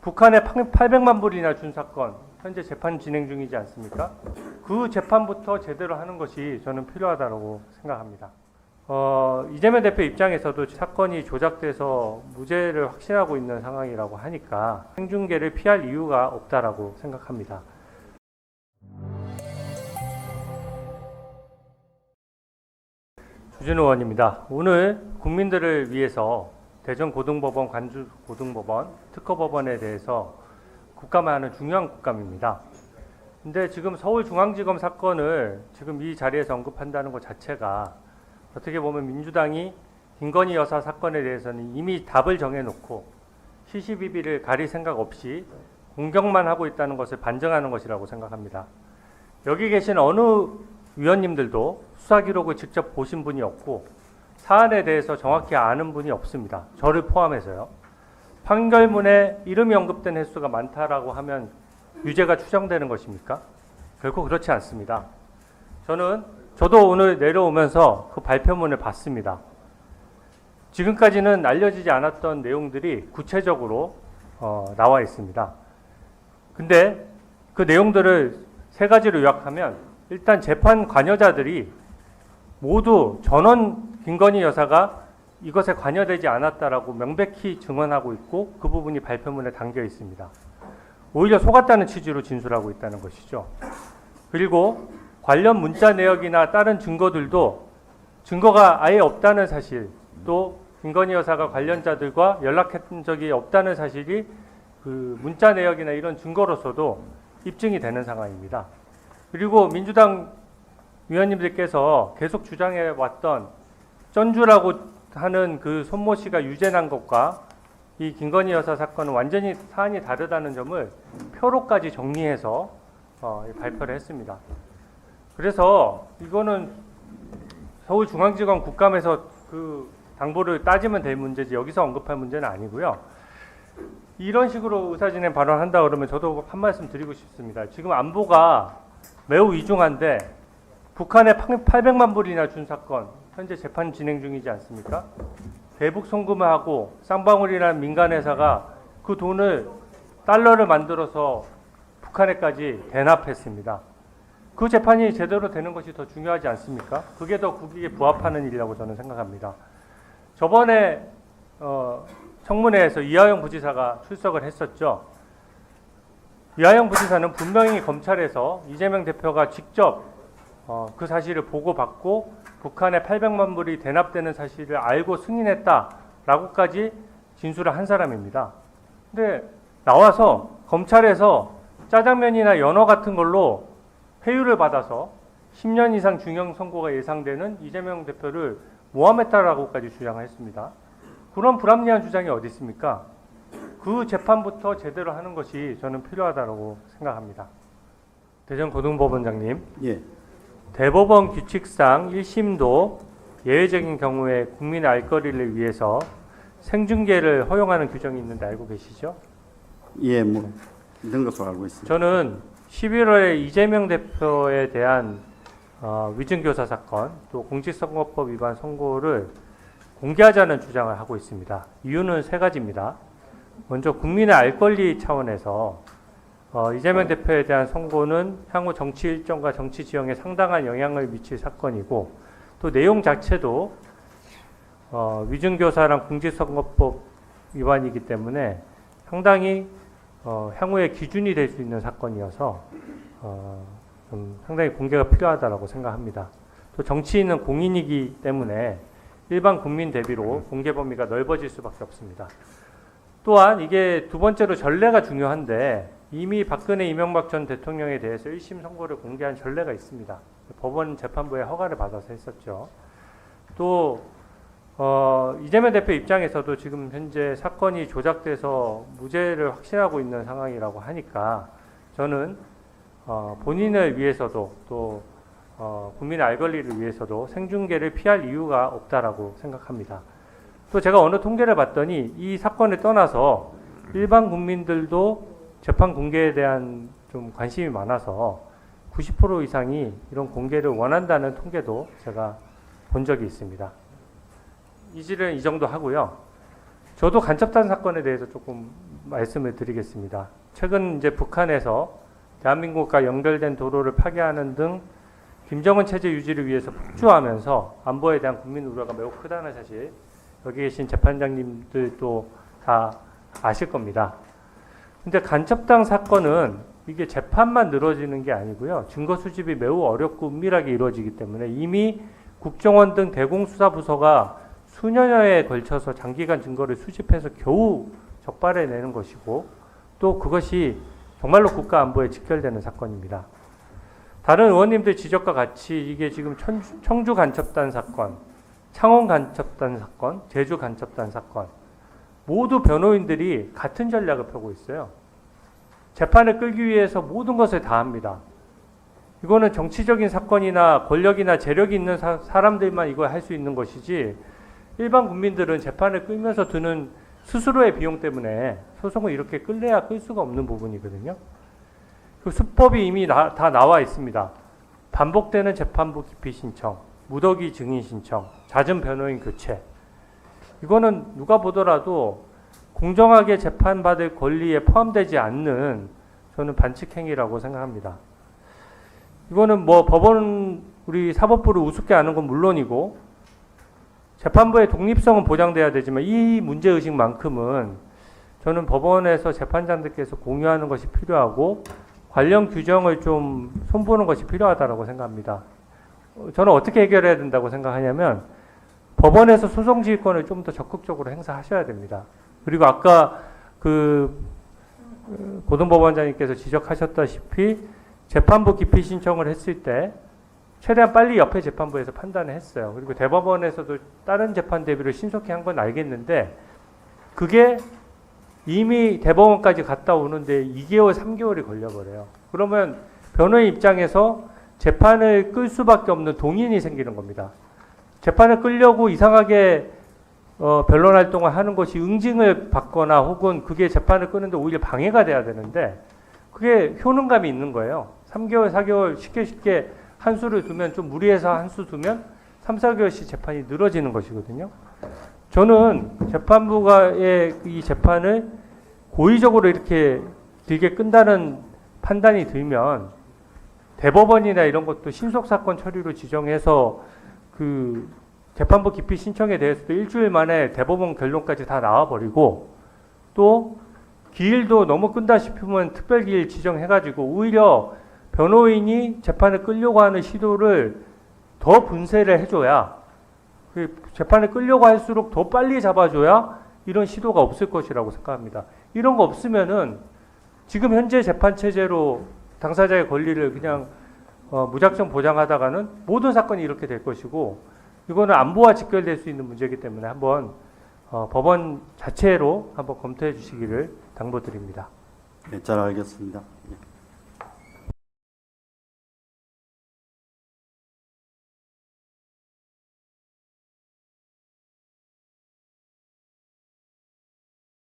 북한에 800만 불이나 준 사건 현재 재판 진행 중이지 않습니까? 그 재판부터 제대로 하는 것이 저는 필요하다고 생각합니다. 이재명 대표 입장에서도 사건이 조작돼서 무죄를 확신하고 있는 상황이라고 하니까 생중계를 피할 이유가 없다라고 생각합니다. 주진우 의원입니다. 오늘 국민들을 위해서 대전고등법원, 관주고등법원, 특허법원에 대해서 국감하는 중요한 국감입니다. 근데 지금 서울중앙지검 사건을 지금 이 자리에서 언급한다는 것 자체가 어떻게 보면 민주당이 김건희 여사 사건에 대해서는 이미 답을 정해놓고 시시비비를 가릴 생각 없이 공격만 하고 있다는 것을 반증하는 것이라고 생각합니다. 여기 계신 어느 위원님들도 수사 기록을 직접 보신 분이 없고 사안에 대해서 정확히 아는 분이 없습니다. 저를 포함해서요. 판결문에 이름이 언급된 횟수가 많다라고 하면 유죄가 추정되는 것입니까? 결코 그렇지 않습니다. 저도 오늘 내려오면서 그 발표문을 봤습니다. 지금까지는 알려지지 않았던 내용들이 구체적으로 나와 있습니다. 근데 그 내용들을 세 가지로 요약하면 일단 재판 관여자들이 모두 전원 김건희 여사가 이것에 관여되지 않았다라고 명백히 증언하고 있고 그 부분이 발표문에 담겨 있습니다. 오히려 속았다는 취지로 진술하고 있다는 것이죠. 그리고 관련 문자 내역이나 다른 증거들도 증거가 아예 없다는 사실, 또 김건희 여사가 관련자들과 연락했던 적이 없다는 사실이 그 문자 내역이나 이런 증거로서도 입증이 되는 상황입니다. 그리고 민주당 위원님들께서 계속 주장해 왔던 전주라고 하는 그 손모 씨가 유죄난 것과 이 김건희 여사 사건은 완전히 사안이 다르다는 점을 표로까지 정리해서 발표를 했습니다. 그래서 이거는 서울중앙지검 국감에서 그 당부를 따지면 될 문제지 여기서 언급할 문제는 아니고요. 이런 식으로 의사진행 발언한다 그러면 저도 한 말씀 드리고 싶습니다. 지금 안보가 매우 위중한데 북한에 800만 불이나 준 사건 현재 재판 진행 중이지 않습니까? 대북 송금을 하고 쌍방울이라는 민간회사가 그 돈을 달러를 만들어서 북한에까지 대납했습니다. 그 재판이 제대로 되는 것이 더 중요하지 않습니까? 그게 더 국익에 부합하는 일이라고 저는 생각합니다. 저번에 청문회에서 이하영 부지사가 출석을 했었죠. 이하영 부지사는 분명히 검찰에서 이재명 대표가 직접 그 사실을 보고받고 북한에 800만 불이 대납되는 사실을 알고 승인했다라고까지 진술을 한 사람입니다. 근데 나와서 검찰에서 짜장면이나 연어 같은 걸로 회유를 받아서 10년 이상 중형 선고가 예상되는 이재명 대표를 모함했다라고까지 주장을 했습니다. 그런 불합리한 주장이 어디 있습니까? 그 재판부터 제대로 하는 것이 저는 필요하다고 생각합니다. 대전고등법원장님. 예. 대법원 규칙상 1심도 예외적인 경우에 국민의 알 거리를 위해서 생중계를 허용하는 규정이 있는데 알고 계시죠? 예, 뭐 있는 것으로 알고 있습니다. 저는 11월에 이재명 대표에 대한 위증교사 사건 또 공직선거법 위반 선고를 공개하자는 주장을 하고 있습니다. 이유는 세 가지입니다. 먼저 국민의 알 권리 차원에서 이재명 대표에 대한 선고는 향후 정치 일정과 정치 지형에 상당한 영향을 미칠 사건이고 또 내용 자체도 위증교사랑 공직선거법 위반이기 때문에 상당히 향후에 기준이 될 수 있는 사건이어서 좀 상당히 공개가 필요하다고 생각합니다. 또 정치인은 공인이기 때문에 일반 국민 대비로 공개 범위가 넓어질 수밖에 없습니다. 또한 이게 두 번째로 전례가 중요한데 이미 박근혜 이명박 전 대통령에 대해서 1심 선고를 공개한 전례가 있습니다. 법원 재판부의 허가를 받아서 했었죠. 또 이재명 대표 입장에서도 지금 현재 사건이 조작돼서 무죄를 확신하고 있는 상황이라고 하니까 저는 본인을 위해서도 또 국민의 알 권리를 위해서도 생중계를 피할 이유가 없다라고 생각합니다. 또 제가 어느 통계를 봤더니 이 사건을 떠나서 일반 국민들도 재판 공개에 대한 좀 관심이 많아서 90% 이상이 이런 공개를 원한다는 통계도 제가 본 적이 있습니다. 이 질은 이 정도 하고요. 저도 간첩단 사건에 대해서 조금 말씀을 드리겠습니다. 최근 이제 북한에서 대한민국과 연결된 도로를 파괴하는 등 김정은 체제 유지를 위해서 폭주하면서 안보에 대한 국민 우려가 매우 크다는 사실 여기 계신 재판장님들도 다 아실 겁니다. 근데 간첩당 사건은 이게 재판만 늘어지는 게 아니고요. 증거 수집이 매우 어렵고 은밀하게 이루어지기 때문에 이미 국정원 등 대공수사부서가 수년여에 걸쳐서 장기간 증거를 수집해서 겨우 적발해내는 것이고 또 그것이 정말로 국가 안보에 직결되는 사건입니다. 다른 의원님들 지적과 같이 이게 지금 청주 간첩단 사건, 창원 간첩단 사건, 제주 간첩단 사건 모두 변호인들이 같은 전략을 펴고 있어요. 재판을 끌기 위해서 모든 것을 다 합니다. 이거는 정치적인 사건이나 권력이나 재력이 있는 사람들만 이걸 할 수 있는 것이지 일반 국민들은 재판을 끌면서 드는 스스로의 비용 때문에 소송을 이렇게 끌래야 끌 수가 없는 부분이거든요. 그 수법이 이미 다 나와 있습니다. 반복되는 재판부 기피 신청, 무더기 증인 신청, 잦은 변호인 교체. 이거는 누가 보더라도 공정하게 재판받을 권리에 포함되지 않는 저는 반칙행위라고 생각합니다. 이거는 뭐 법원 우리 사법부를 우습게 하는 건 물론이고 재판부의 독립성은 보장돼야 되지만 이 문제의식만큼은 저는 법원에서 재판장들께서 공유하는 것이 필요하고 관련 규정을 좀 손보는 것이 필요하다고 생각합니다. 저는 어떻게 해결해야 된다고 생각하냐면 법원에서 소송 지휘권을 좀 더 적극적으로 행사하셔야 됩니다. 그리고 아까 고등법원장님께서 지적하셨다시피 재판부 기피 신청을 했을 때 최대한 빨리 옆에 재판부에서 판단을 했어요. 그리고 대법원에서도 다른 재판 대비를 신속히 한 건 알겠는데 그게 이미 대법원까지 갔다 오는데 2개월, 3개월이 걸려버려요. 그러면 변호인 입장에서 재판을 끌 수밖에 없는 동인이 생기는 겁니다. 재판을 끌려고 이상하게 변론 활동을 하는 것이 응징을 받거나 혹은 그게 재판을 끄는데 오히려 방해가 돼야 되는데 그게 효능감이 있는 거예요. 3개월, 4개월 쉽게 한 수를 두면 좀 무리해서 한 수 두면 3, 4개월씩 재판이 늘어지는 것이거든요. 저는 재판부가의 이 재판을 고의적으로 이렇게 길게 끈다는 판단이 들면 대법원이나 이런 것도 신속사건 처리로 지정해서 그 재판부 기피 신청에 대해서도 일주일 만에 대법원 결론까지 다 나와버리고 또 기일도 너무 끈다 싶으면 특별기일 지정해가지고 오히려 변호인이 재판을 끌려고 하는 시도를 더 분쇄를 해줘야 재판을 끌려고 할수록 더 빨리 잡아줘야 이런 시도가 없을 것이라고 생각합니다. 이런 거 없으면은 지금 현재 재판 체제로 당사자의 권리를 그냥 무작정 보장하다가는 모든 사건이 이렇게 될 것이고 이거는 안보와 직결될 수 있는 문제이기 때문에 한번 법원 자체로 한번 검토해 주시기를 당부드립니다. 네, 잘 알겠습니다. 네.